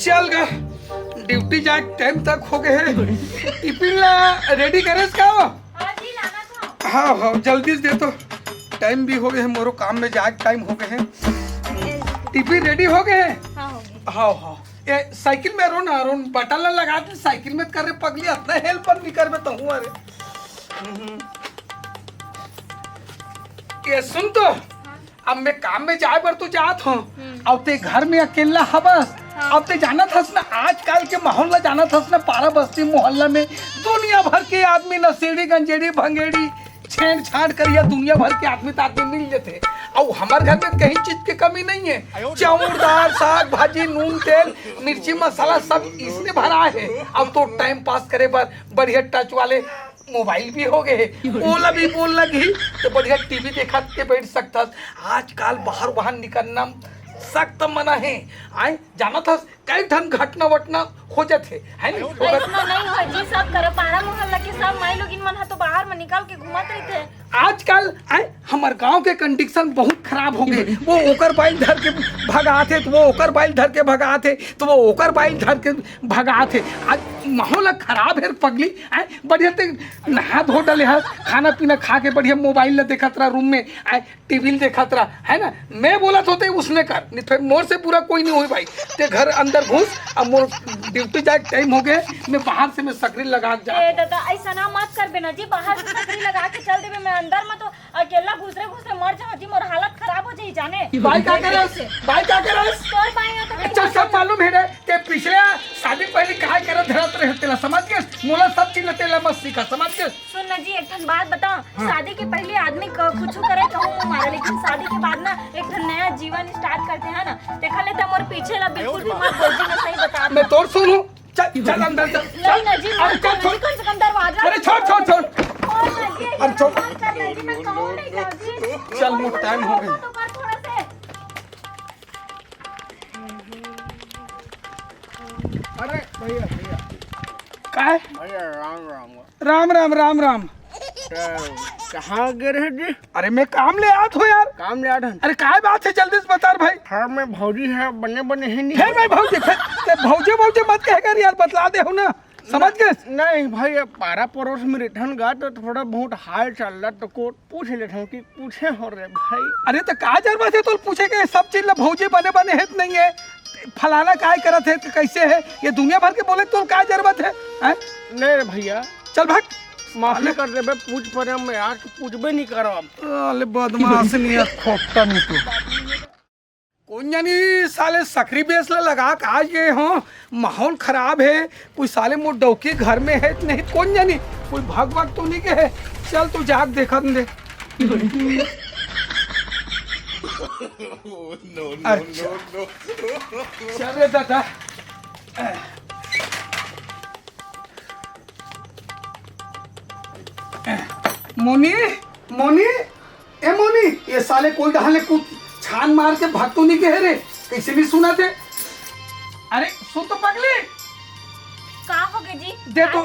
चल गए ड्यूटी जाए टाइम तक हो गए हैं। टिफिन ला रेडी करे का हो? हाँ हाँ जल्दी से दे तो, टाइम भी हो गए हैं, मोरो काम में जाए टाइम हो गए हैं। टिफिन रेडी हो गए हैं? हाँ हाँ ये साइकिल में रोन रोन बटन लगा दे, साइकिल में कर रहे पगली अपना हेल्पर नहीं कर में तो हूँ। अरे ये सुन तो, अब मैं काम में जाए पर तू जात हूँ, अब ते घर में अकेला हबस। अब ते जाना था ना आजकल के माहौल ला, जाना था ना पारा बस्ती मोहल्ला में दुनिया भर के आदमी नशेड़ी गंजेड़ी भंगेड़ी छेड़छाड़ करिए, दुनिया भर के आदमी तो आदमी मिल जाते। और हमारे घर में कहीं चीज की कमी नहीं है, चावल दाल साग भाजी नून तेल मिर्ची मसाला सब इसमें भरा है। अब तो टाइम पास करे पर बढ़िया टच वाले मोबाइल भी हो गए, ओला भी बोल लगी तो बढ़िया टीवी देखा के बैठ सकता। आजकल बाहर निकलना सख्त मना है। आए जाना था कई ढंग घटना वटना हो जाते है नहीं हो जी, सब करे पारा मोहल्ला के सब माई लोग इन मन तो बाहर में निकाल के घुमात रहते। आजकल आए हमारे गांव के कंडीशन बहुत खराब हो गए। वो ओकर बाइल धर के भगाते तो वो ओकर बाइल धर के भगाते तो वो ओकर बाइल धर के भगाते। आज माहौल खराब है पगली। आए बढ़िया ते नहा धो डले है, खाना पीना खा के बढ़िया मोबाइल ले देखत रहा, रूम में आए टीवी देखत रहा है ना। मैं बोला होते उसने कर नहीं, फिर मोर से पूरा कोई नहीं हुई भाई। ते घर अंदर घुस, अब मोर ड्यूटी जाए टाइम हो गए, मैं बाहर से मैं सकरी लगा जा। दादा ऐसा ना मत कर बेना जी, बाहर से सकरी लगा के चल देबे, मैं अंदर में तो अकेला घुसरे मर जाऊं जी, मोर हालत खराब हो जाई जाने। भाई क्या करस तोर भाई है तो अच्छा सब मालूम है रे ते पिछले शादी पहले काय करत धरत रहे तेला, समझ के मोला सब चीज तेला मत सीखा, समझ के सुन ना जी। एक ठन बात बताओ, शादी के पहले आदमी कुछ करे कहूं मारे, लेकिन शादी के बाद ना एक ठन नया जीवन स्टार्ट करते हैं ना। देखा लेता मोर पीछे ला बिल्कुल भी मत बोल जी, मैं सही बता मैं तोर सुनूं। चल अंदर चल। नहीं ना जी, अरे कम से कम दरवाजा। अरे छोड़ अरे छोड़ कर ले जी, मैं कहूं नहीं जाऊं जी। चल मोर टाइम हो गई। तो कर थोड़ा से। अरे भैया काय भैया राम राम राम राम राम। कहाँ गए रहे जी? अरे मैं काम ले आत हो यार। काम ले आ रहे। अरे काय बात है जल्दी से बता भाई। घर में भौजी है, बने है नहीं। फिर मैं भौजे मत कह कर यार, बतला दे हो ना, समझ गए। नहीं भाई, पारा पड़ोस में रिटर्न गा तो थोड़ा बहुत हाल चल रहा तो को पूछ लेता हूँ कि पूछे हो रहे भाई। अरे तो का जरूरत है तो पूछे के सब चीज ला भौजे बने है नहीं है, फलाना काय करत है कैसे है, ये दुनिया भर के बोले तो का जरूरत है? नहीं रे भैया, चल भाग, माफी कर दे, पूछ पर मैं आज पूछबे नहीं करो। अरे बदमाश नहीं खोपता नहीं तू। कौन जानी साले सकरी बेस लगा का ये हो, माहौल खराब है, कोई साले मोर डौकी घर में है नहीं, कौन जानी कोई भाग तो नहीं के है। चल तू जाग देखा दे। चल रे दादा। मोनी ए मोनी, ये साले कोई डहाले कुछ छान मार के भाग तो नहीं के है रे, कैसे भी सुना थे। अरे सुन तो पगली, का हो गए जी? दे तो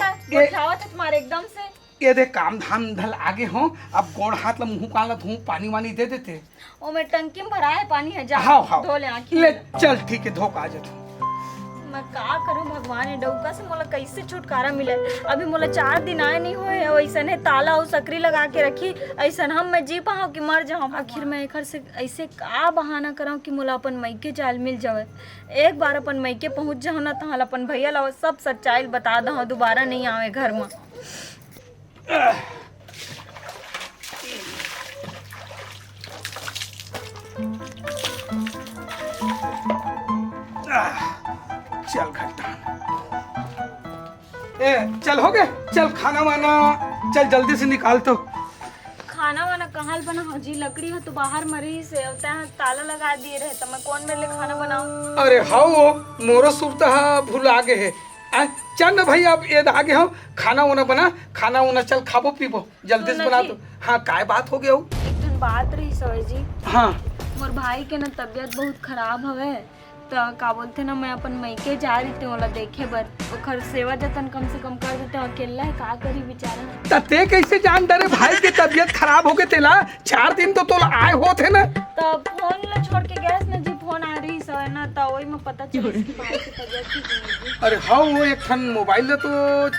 तुम्हारे एकदम से ये दे काम धाम धल आगे हो, अब गोड़ हाथ ला मुंह काला धो, पानी वानी दे देते। ओ मैं टंकी में भरा है पानी है, जा हाँ धो ले आँखें। ले चल ठीक है, धोखा आ जा। मैं का करूं भगवान, डौका से मोला कैसे छुटकारा मिले। अभी मोला 4 दिन आए नहीं हुए, ऐसन है ताला और सकरी लगा के रखी, ऐसन हम मैं जी पाऊँ कि मर जाऊँ। आखिर मैं एक से ऐसे का बहाना कराऊँ कि मोला अपन मैके जाल मिल जावे। एक बार अपन मैके पहुँच जाऊँ ना तो अपन भैया ला सब सच्चाई बता दो, दोबारा नहीं आवे घर में। चल घट्टा चल हो गए, चल खाना वाना चल जल्दी से निकाल। तो खाना वाना कहाँ बना हो जी, लकड़ी हो तो बाहर मरी से ताला लगा दिए रहे, तो मैं कौन मेरे लिए खाना बनाऊं? अरे हाउ मोरो सुरता भूल आगे है। चल ना भाई, अब ये आगे हो, खाना वाना बना, खाना वाना चल खाबो पीबो जल्दी से बना दो। हाँ काय बात हो गया हो? एक बात रही सवय जी। हाँ मोर भाई के ना तबीयत बहुत खराब हवे, तो का बोलते ना मैं अपन मैके जा रही थी ओला देखे बर, ओकर सेवा जतन कम से कम कर देते। अकेला है का करी बेचारा। ते कैसे जान डरे भाई की तबीयत खराब हो गई तेला? 4 दिन तो आए हो थे ना। तो फोन ला छोड़ के गैस ना जी, फोन आ रही सो ना, तो वही में में पता चले कि भाई की तबीयत ठीक नहीं है। अरे हाँ वो एक ठन मोबाइल तो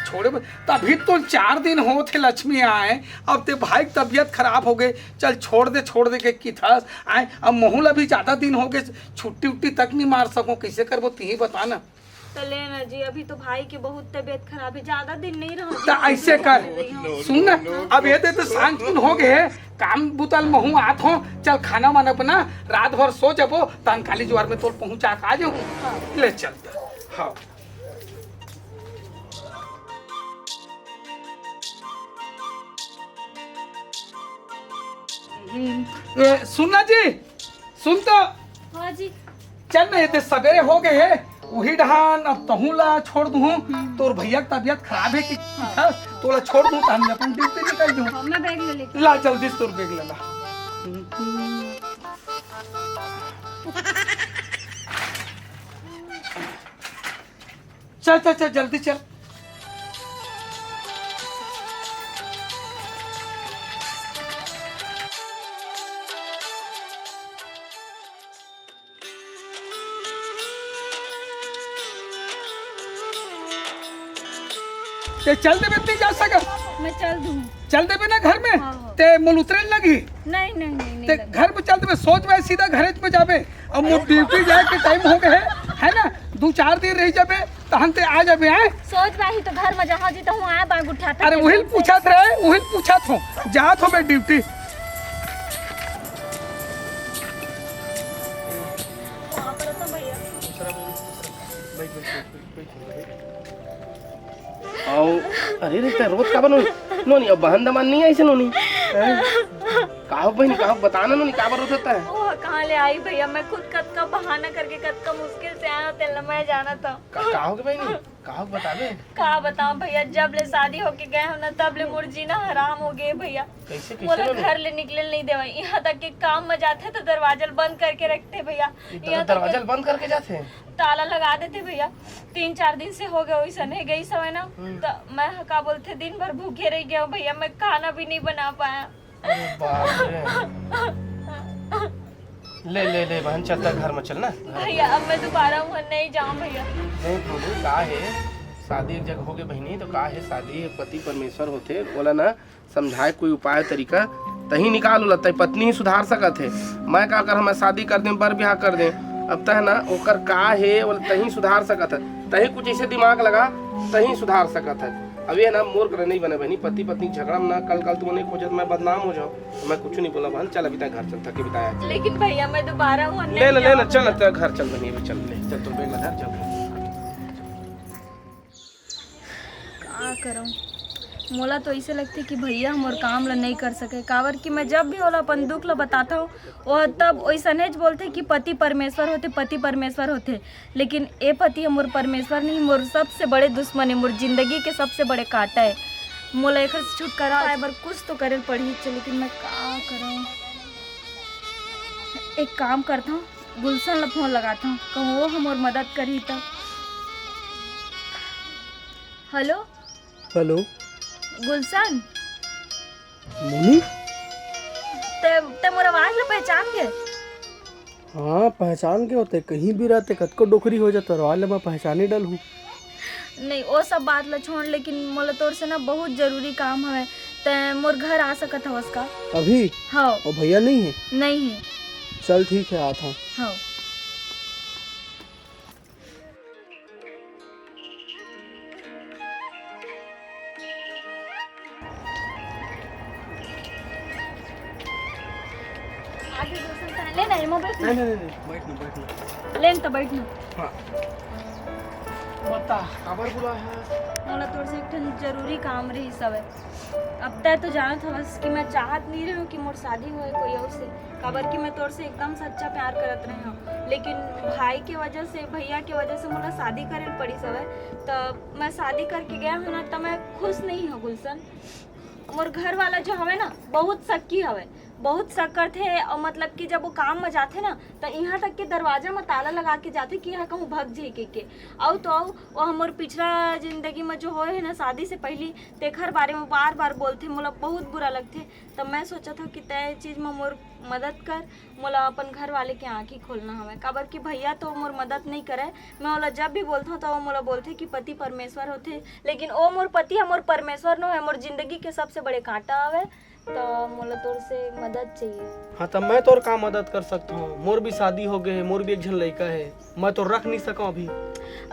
छोड़े तभी तो 4 दिन हो थे लक्ष्मी आए, अब ते भाई की तबीयत खराब हो गई, चल छोड़ दे के किथास आए। अब मोहूल अभी ज्यादा दिन हो गए, छुट्टी उट्टी तक नहीं मार सको, कैसे करबो तू ही बता ना। तो लेना जी, अभी तो भाई की बहुत तबीयत खराब है, ज्यादा दिन नहीं रहा तो ऐसे कर सुन ना, अब ये तो सांझ हो गए काम बुतल महू आत हो, चल खाना वाना बना, रात भर सो जबो तन काली ज्वार में तोर पहुंचा आ जाऊं। ले चलता हाँ। सुनना जी, सुन तो हाँ जी। चल ना, ये तो सवेरे हो गए है, वही ढहान अब तहूला छोड़ दूँ, तोर भैया की तबीयत खराब है कि तोला छोड़ दूँ तो हम अपन ड्यूटी निकल दूँ। हाँ, मैं बैग ले लेके ला जल्दी तोर बैग ले ला। चल चल चल जल्दी चल। ते चल दे नहीं जा सका, मैं चल दूँ। चल दे ना घर में हाँ, हाँ। ते मुल उतरे लगी नहीं नहीं नहीं नहीं ते लगा। घर में चल दे, सोच में सीधा घर में जाबे, अब मोर ड्यूटी जाए के टाइम हो गए है ना, 2-4 दिन रह जाबे तहन ते आ जाबे है। सोच बाही तो घर में जहाँ जी तो हूँ आया बाग उठाता। अरे वही पूछत रहे, वही पूछत हो, जात हो मैं ड्यूटी। वहाँ पर तो भैया आओ अरे रे रोज का बनो नोनी अब बहन दमान नहीं आई से नोनी काहो बहन काहो बताना नोनी का बार होता है। ओह कहाँ ले आई भैया, मैं खुद कद का बहाना करके कद का मुश्किल से आया, तेल मैं जाना था। काहो के बहनी काहो बतावे का बताऊं भैया, जब ले शादी होके गए हो ना तब ले मुर्जी ना हराम हो गए भैया। कैसे बोला कैसे घर ले निकले नहीं देवा, यहाँ तक कि काम में जाते तो दरवाजा बंद करके रखते भैया, यहाँ तक दरवाजा बंद करके जाते हैं। ताला लगा देते भैया। 3-4 दिन से हो गए वैसा नहीं गई समय ना, तो मैं का बोलते दिन भर भूखे रह गया भैया, मैं खाना भी नहीं बना पाया। अरे बाप रे ले बहन चलता घर में चलना भैया अब मैं दोबारा वहाँ नहीं जाऊँ भैया। नहीं बोलू का है शादी एक जगह हो गए बहनी तो का है शादी पति परमेश्वर होते बोला ना, समझाए कोई उपाय तरीका तही निकाल लगता है, पत्नी ही सुधार सकत है। मैं का कर हम शादी कर दें बर ब्याह कर दें, अब तह ना ओकर का है बोले तही सुधार सकत है, तही कुछ ऐसे दिमाग लगा तही सुधार सकत है। अब ये ना मोर कर नहीं बने बहनी, पति पत्नी झगड़ा में ना कल तुम नहीं खोजत मैं बदनाम हो जाओ, तो मैं कुछ नहीं बोला बहन चल अभी तक घर चल थके बिताया। लेकिन भैया मैं दोबारा वहाँ नहीं ले ना जाऊँ। चल घर चल बहनी अभी चल ले चल तुम बेग लगा चल। का करूं, मोला तो ऐसे लगते कि भैया हम और काम ला नहीं कर सके, कावर कि मैं जब भी ओला अपन दुख ला बताता हूँ वो तब वैसा नहीं बोलते कि पति परमेश्वर होते, लेकिन ए पति हमर परमेश्वर नहीं, मोर सबसे बड़े दुश्मन है, मोर जिंदगी के सबसे बड़े काटा है। मोला एक से छुटकारा आए बार कुछ तो करे पड़ी, लेकिन मैं का करूँ। एक काम करता हूँ, गुलशन ला फोन लगाता हूँ, कहूँ वो हमर मदद करी तब। हेलो हेलो गुलशन, मोनी। ते मोर आवाज ला पहचान गए? हाँ पहचान के होते, कहीं भी रहते कतको डोकरी हो जाता रवाल मैं पहचाने डल हूँ। नहीं वो सब बात ला छोड़, लेकिन मोला तोर से ना बहुत जरूरी काम है, ते मोर घर आ सकत है उसका? अभी हाँ। और भैया नहीं है? नहीं है। चल ठीक है आता हूँ। हाँ। आगे गुलशन कहाँ? ले ना एमो बैठ ना। नहीं बैठना। लेन तो बैठ ना। हाँ बता खबर बुला है। मोला तोर से एक ठन जरूरी काम रही सब है। अब तय तो जानत हवस कि मैं चाहत नहीं रही हूँ कि मोर शादी होए कोई और से, काबर कि मैं तोर से एकदम सच्चा प्यार करत रही हूँ, लेकिन भाई के वजह से भैया के वजह से मोला शादी करे पड़ी सब है। तो मैं शादी करके गया हूँ ना, तो मैं खुश नहीं हूँ गुलशन। मोर घर वाला जो हवे ना बहुत शक्की हवे, बहुत शक करते, और मतलब कि जब वो काम में जाते ना तो यहाँ तक के दरवाजा में ताला लगा के जाते कि यहाँ कहूँ भग जाए के आओ तो आओ। वो हमारे पिछला जिंदगी में जो होए है ना शादी से पहले तेखर बारे में बार बार बोलते, मोला बहुत बुरा लगते। तो मैं सोचा था कि तय चीज़ में मोर मदद कर, मोला अपन घर वाले के आँखी खोलना हवे। काबर कि भैया तो मोर मदद नहीं करे। मैं ओला जब भी बोलता हूँ तो वो मोला बोलते कि पति परमेश्वर होते, लेकिन ओ मोर पति है, मोर परमेश्वर नो है, मोर जिंदगी के सबसे बड़े कांटा हवे। तो मोला तोर से मदद चाहिए। हाँ तो मैं तोर का मदद कर सकता हूँ? मोर भी शादी हो गए है, मोर भी एक झन लड़का है, मैं तो रख नहीं सका अभी।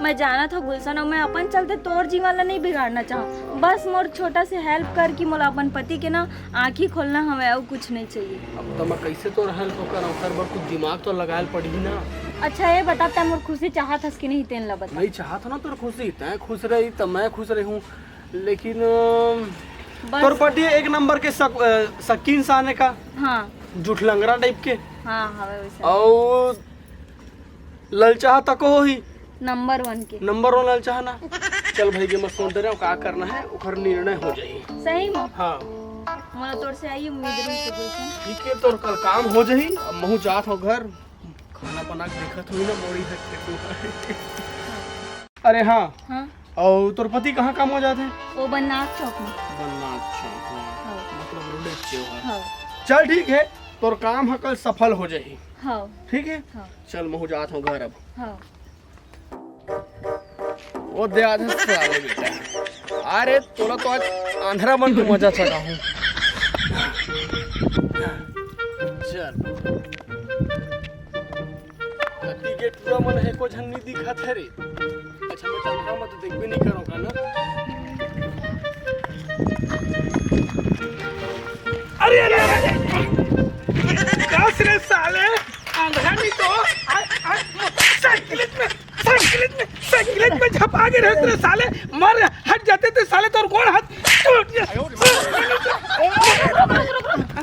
मैं जाना था गुलशन, और मैं अपन चलते तोर जीवन ला नहीं बिगाड़ना चाहूँ। बस मोर छोटा से हेल्प कर कि मोला अपन पति के ना आँखी खोलना हवे, और कुछ नहीं चाहिए। अब तो मैं कैसे तोर हेल्प कराऊँ? कर बार कुछ दिमाग तो लगायल पड़ी ना। अच्छा ये बता, तै मोर खुशी चाहत हस कि नहीं, तेन ला बता। नहीं चाहत ना तोर खुशी, तै खुश रही तो मैं खुश रही हूँ, लेकिन तोर पति एक नंबर के शकीन साने का, हाँ जुठलंगरा टाइप के, हाँ हवे वैसे, और ललचाह तको ही नंबर 1 के। नंबर 1 ललचाह ना। चल भाई के मैं सोच रहा हूँ का करना है, ओकर निर्णय हो जाई। सही में हाँ मोला तोर से आई उम्मीद रही से गुलशन। ठीक है, तोर कल काम हो जाई। अब महू जात हो घर, खाना बना के देखत हुई ना मोड़ी हटते। अरे हाँ, हाँ और तोर पति कहाँ काम हो जाते हैं? वो बननाथ चौक में। हाँ, मतलब रोडे चौक। हाँ चल ठीक है, तोर काम है कल सफल हो जाई। हाँ ठीक है, हाँ चल महू जात हो घर अब। हाँ। वो दे आधे साले बेटा, अरे तोरा तो आज आंध्रा बन के मजा चढ़ा हूँ। चल टिकट पूरा मन है, को झन्नी दिखत है रे। अच्छा मैं आंध्रा में तो देख भी नहीं करूँगा ना। अरे अरे अरे कस रे साले, आंध्रा नहीं तो साइकिलेट में झपा के रहते रे साले, मर हट जाते थे साले, तो गोड़ हाथ टूट गया।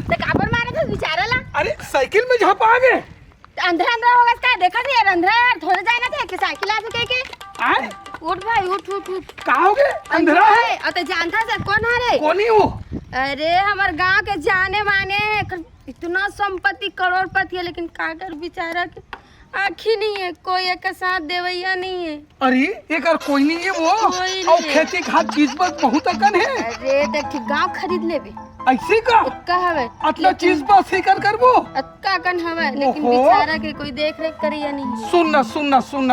ते काबर मारे थे बिचाराला? अरे साइकिल में झपा गए। अंधरा अंधरा होगा क्या? देखा नहीं यार, अंधरा यार थोड़े जाना था कि साइकिल आ सके के। आए उठ भाई उठ उठ उठ। कहाँ हो गए? अंधरा है। और तो जानता सर कौन है रे? कौन ही वो? अरे हमारे गांव के जाने माने हैं, इतना संपत्ति करोड़पति है, लेकिन काकर बेचारा के आँखी नहीं है, कोई एक साथ देवैया नहीं है। अरे एक और कोई नहीं है वो, कोई और नहीं। खेती खाद चीज पर बहुत अकन है। अरे देख गांव खरीद लेबे, ऐसे का अक्का हवे अतला चीज पर फिकर करबो। अक्का कन हवे, लेकिन ओहो। बेचारा के कोई देख रेख करिया नहीं है। सुनना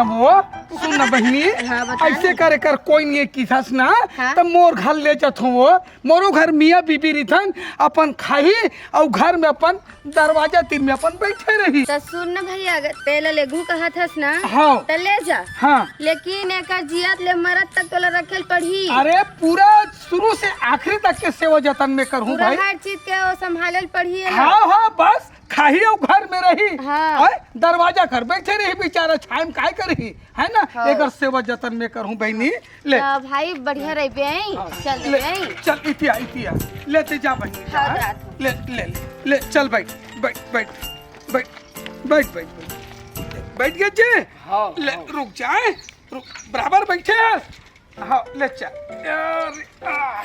वो, सुनना बहनी, हाँ, बता ऐसे करे कर कोई नहीं किसास ना। हाँ। तब मोर घर ले जात हो वो, मोरो घर मियाँ बीबी रिथन अपन खाही, और घर में अपन दरवाजा तीन में अपन बैठे रही। तो सुन न भैया, अगर तेल लेगू कहत हस ना, हाँ तो ले जा। हाँ। लेकिन एक जियत ले मरद तक तोला रखेल पड़ी। अरे पूरा शुरू से आखिरी तक के सेवा जतन में करूँ पूरा भाई। हर चीज के वो संभालल पड़ी है। हाँ हाँ, बस खाही और घर में रही। हाँ। आय, दरवाजा घर बैठे रही बेचारा, छायम काय करही है ना। हाँ। एक सेवा जतन में करूँ बहनी। ले तो भाई बढ़िया रह पे आई, चल ले, दे आई। चल इतिया लेते जा बहनी जा, हाँ, हाँ? रात। ले चल बैठ बैठ बैठ बैठ बैठ बैठ बैठ गए जे। हाँ, ले रुक जाए, रुक बराबर बैठे हैं। हाँ ले चल। अरे, आह।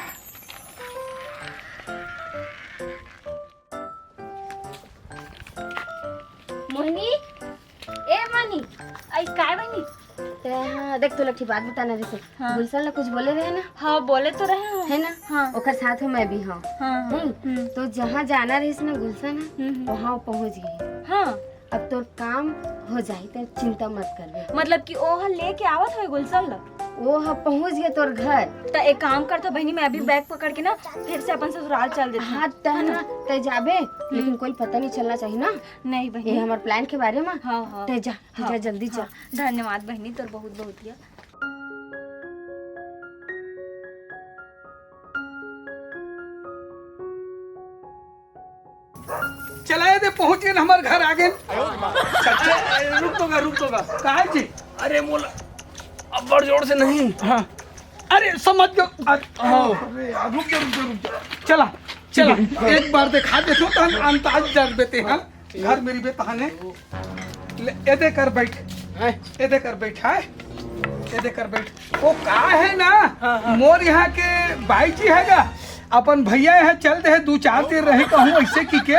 मोहिनी, ए मोहिनी, आई काय बनी? हाँ देख तोला की बात बताना जैसे हाँ। गुलशन ला कुछ बोले रहे ना, हाँ बोले तो रहे हो। है ना? हाँ। ओकर साथ में मैं भी हूँ। हाँ तो जहाँ जाना रही ना गुलशन, वहाँ पहुँच गई। हाँ। अब तो काम हो जाए तो चिंता मत कर। मतलब कि ओह लेके आवत है गुलशन ला, वो हाँ पहुँच गए तोर घर। तो एक काम करता बहनी, मैं अभी बैग पकड़ के ना फिर से अपन ससुराल चल देती हूँ। हाँ तहना ते जाबे, लेकिन कोई पता नहीं चलना चाहिए ना नहीं ये बहनी। हमारे प्लान के बारे में। हाँ हाँ ते जा हाँ, जा जल्दी जा। हाँ, धन्यवाद बहनी, तोर बहुत बहुत या। चलाए दे, पहुंच गए हमारे घर आ गए। रुक तो कहा जी? अरे मोला अब बड़ जोर से नहीं। हाँ अरे समझ गयो। अरे रुक जा। चला एक बार दिखा देखो तो हम अंदाज जर देते हैं। घर मेरी बेतहाने एदे कर बैठ, एदे कर बैठ है, एदे कर बैठ। वो का है ना, मोर यहाँ के भाई जी हैगा, अपन भैया यहाँ चल दे 2-4 दिन रहे कहूँ ऐसे की के।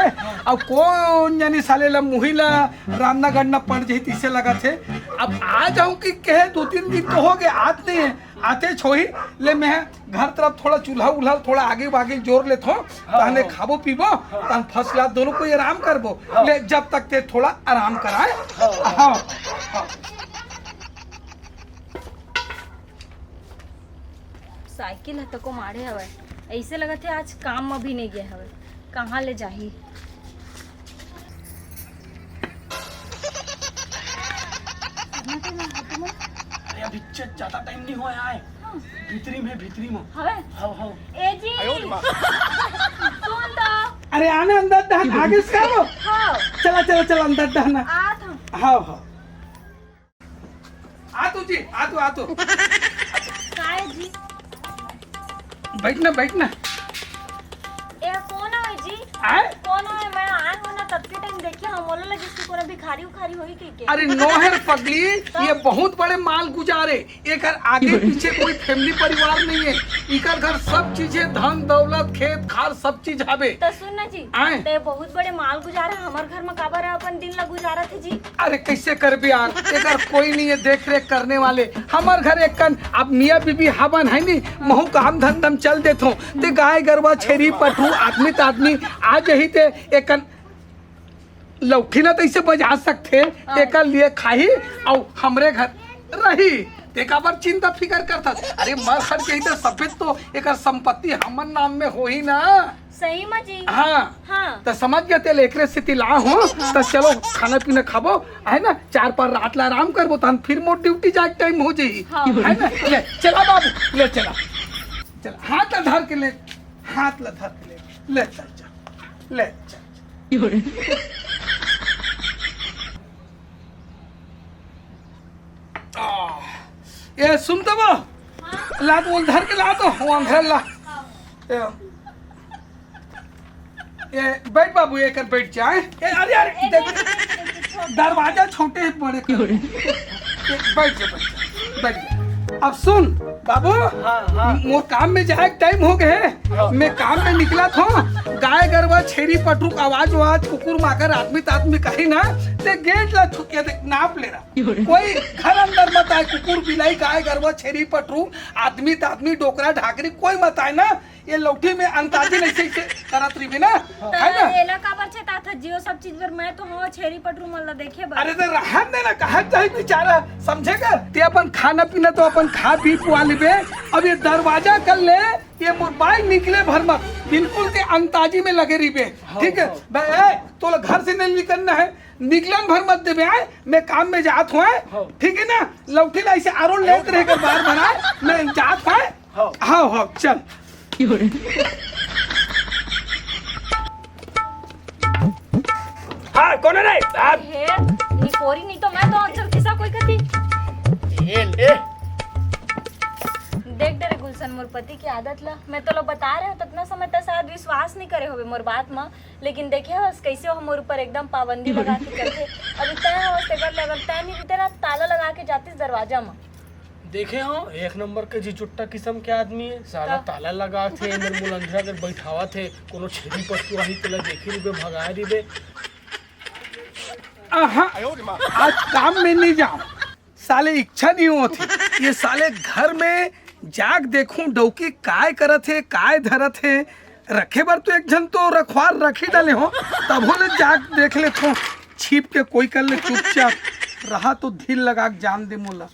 अब कौन जानी साले ला मुहिला रामना गढ़ना पड़ जाए, इसे लगा थे। अब आ जाऊँ कि कहे 2-3 दिन तो हो गए, आज नहीं है। आते छोही ले मैं घर तरफ थोड़ा चूल्हा उल्हा थोड़ा आगे वागे जोर लेत हो तहने खाबो पीबो तहन फसला दोनों को आराम करबो ले जब तक ते थोड़ा आराम कराए। हाँ हाँ साइकिल है को मारे हवे ऐसे लगा थे आज काम में भी नहीं गए हवे कहाँ ले जाही। अरे अभी ज्यादा टाइम नहीं हुआ है भीतरी में हवे हाँ ए जी सुन तो अरे आने अंदर दहन आगे से करो हाँ चला अंदर दहना। आ था हाँ आ तू जी आ तू काय जी बैठना ए कौन है जी आए कौन है मैं आए हो ना तब के टाइम देखिए हम बोले लगे इसकी कोई भिखारी उखारी होई के अरे नौहर पगली ये बहुत बड़े माल गुजारे एक आगे पीछे कोई फैमिली परिवार नहीं है इकर घर सब चीजें धन दौलत खेत खार सब चीज हवे। तो सुन ना जी आए। ते बहुत बड़े माल गुजारा हमार घर में काबर है अपन दिन ला गुजारा थे जी। अरे कैसे कर भी यार एकर कोई नहीं है देख रेख करने वाले हमार घर एक कन अब मियाँ बीबी हवन है नी महू काम धंधम चल देते ते गाय गरबा छेरी पठू आदमी तादमी आज ही ते एक कन लौठी ना तैसे बजा सकते एक लिए खाही और हमरे घर रही देखा पर चिंता फिकर करता अरे मर खर के इधर सफेद तो एक संपत्ति हमन नाम में हो ही ना सही में जी। हाँ हाँ तो समझ गए तेल एकरे से ला हो तो चलो खाना पीना खाबो है ना 4 रात ला आराम करबो तहन फिर मोर ड्यूटी जाए टाइम हो जाई हाँ। है ना ले चला बाबू ले चला हाथ ला धर के ले ले चल ये सुन तो वो ला तो धर के ला तो वहाँ घर ला ये बैठ बाबू एक बैठ जाए अरे दरवाजा छोटे बड़े बैठ जा अब सुन बाबू मोर काम में जाए टाइम हो गए मैं काम में निकला था गाय गरबा छेरी पटरू आवाज कुकुर माकर आदमी तादमी कही ना ते गेट ला छुके देख नाप ले रहा कोई घर अंदर मत आए कुकुर बिलाई गाय गरबा छेरी पटरू आदमी तादमी डोकरा ढाकरी कोई मत आए ना ये लौठी में अंताजी नहीं से करत रही ना है ना एला काबर छे ता जियो सब चीज पर मैं तो हो छेरी पटरू मल्ला देखे बा अरे तो रहन देना कहा जाए बेचारा समझेगा ते अपन खाना पीना तो अपन खा पी पुआ लेबे अब ये दरवाजा कर ले ये मोबाइल निकले भर मत बिल्कुल के अंताजी में लगे रही बे ठीक है भाई तो घर से नहीं निकलना है निकलन भर मत देबे आए मैं काम में जात हूँ ठीक है ना लौठी ला ऐसे आरो लेत रह कर बाहर बनाए मैं जात हूँ हाँ चल हाँ कौन है रे हे नी कोरी नहीं तो मैं तो अंचल किसा कोई कती ये ले देख डरे गुलशन मोर पति की आदत ला मैं तो लो बता रहे हो इतना समय तक शायद विश्वास नहीं करे होवे मोर बात में लेकिन देखे हो कैसे हो मोर ऊपर एकदम पाबंदी लगा के चलते अभी तय अवस्था कर ले अगर तय नहीं रहते ना ताला लगा के जाती दरवाजा में देखे हो एक नंबर के जी चुट्टा किस्म के आदमी है साला ताला लगा थे निर्मूल अंधरा कर बैठावा थे कोनो छेरी पटू वही तला देखी रिबे भगा रिबे आज काम में नहीं जाऊं साले इच्छा नहीं होती ये साले घर में जाग देखूं डौकी काय करत है काय धरत है रखे बार तो एक जन तो रखवार रखी डाले हो तब ले जाग देख ले तो छिप के कोई कर ले चुपचाप रहा तो धीर लगा जान दे मोला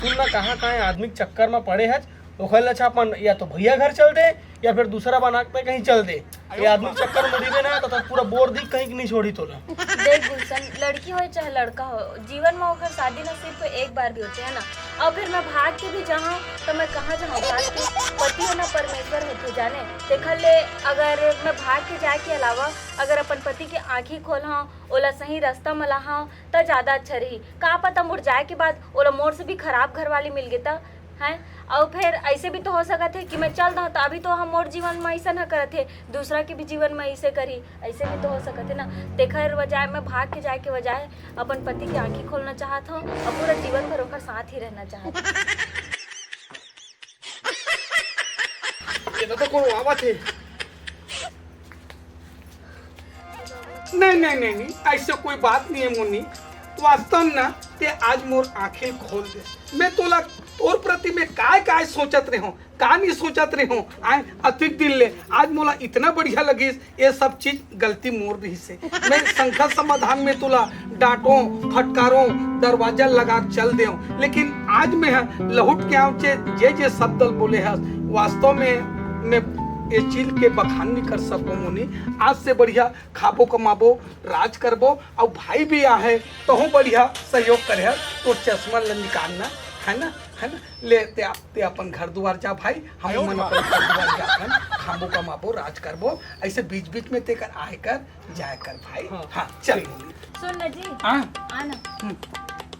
सुनना कहाँ आदमी के चक्कर में पड़े है ओखल अच्छा अपन या तो भैया घर चल दे या फिर दूसरा बना के कहीं चल दे ये आदमी चक्कर में रिबे ना तो पूरा बोर दी कहीं नहीं छोड़ी तोला देख गुलशन लड़की हो चाहे लड़का हो जीवन में ओकर शादी ना सिर्फ एक बार भी होते है ना और फिर मैं भाग के भी जाऊँ तो मैं कहाँ जाऊँ भाग के पति है ना परमेश्वर होते जाने देखल ले अगर मैं भाग के जाए के अलावा अगर अपन पति के आँखी खोल हाँ ओला सही रास्ता में ला हाँ तो ज़्यादा अच्छा रही का पता मुड़ जाए के बाद ओला मोड़ से भी खराब घर वाली मिल गई था है और फिर ऐसे भी तो हो सकत है कि मैं चल रहा तो अभी तो हम मोर जीवन में ऐसा ना करत है दूसरा के भी जीवन में ऐसे करी ऐसे भी तो हो सकत है ना देखा बजाय मैं भाग के जाए के बजाय अपन पति की आंखें खोलना चाहत हूँ और पूरा जीवन भर ओकर साथ ही रहना चाहत ये तो कोनो आवत है नहीं ऐसा कोई बात नहीं है मुन्नी वास्तव ना ते आज मोर आंखें खोल दे। मैं तोला तोर प्रति में काय काय सोचत रहे हो, का नहीं सोचत रहे हो। आए अतिक दिन ले आज मोला इतना बढ़िया लगिस, ये सब चीज गलती मोर भी से। मैं संघर्ष समाधान में तोला डांटो फटकारो दरवाजा लगा चल दे, लेकिन आज मैं लहुट के आऊँ जे शब्द बोले है वास्तव में मैं ये चीज के बखान नहीं कर सको मुनि। आज से बढ़िया खाबो कमाबो राज करबो और भाई भी आ है तो हूँ बढ़िया सहयोग करे है। तो चश्मा ल निकालना है ना ले ते अपन घर द्वार जा भाई, हम मन अपन घर द्वार जाकर खाबो कमाबो राज करबो। ऐसे बीच बीच में तेकर आए कर जाए कर भाई। हाँ चल सुन न जी हाँ आना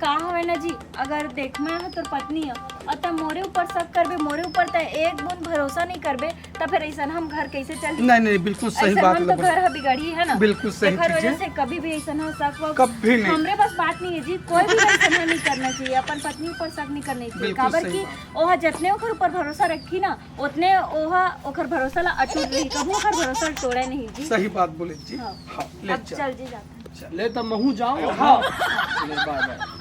का होवे न जी, अगर देखना है तो पत्नी है और तब मोरे ऊपर शक करबे, मोरे ऊपर त एक बूंद भरोसा नहीं करबे तो फिर ऐसा हम घर कैसे चल। नहीं बिल्कुल सही बात हम तो घर बिगड़ी है ना, बिल्कुल सही एकर चीज वजह है। से कभी भी ऐसा ना शक वक कभी नहीं। हमरे पास बात नहीं है जी, कोई भी ऐसा नहीं करना चाहिए, अपन पत्नी ऊपर शक नहीं करना चाहिए। बिल्कुल काबर सही की बात। ओहा जितने ओकर ऊपर भरोसा रखी ना उतने ओहा ओकर भरोसा ला अटूट रही, कभी ओकर भरोसा तोड़े नहीं जी। सही बात बोले जी। हाँ। हाँ ले अब चल चल जी जाता ले तब महू जाओ। हाँ ले बाय बाय।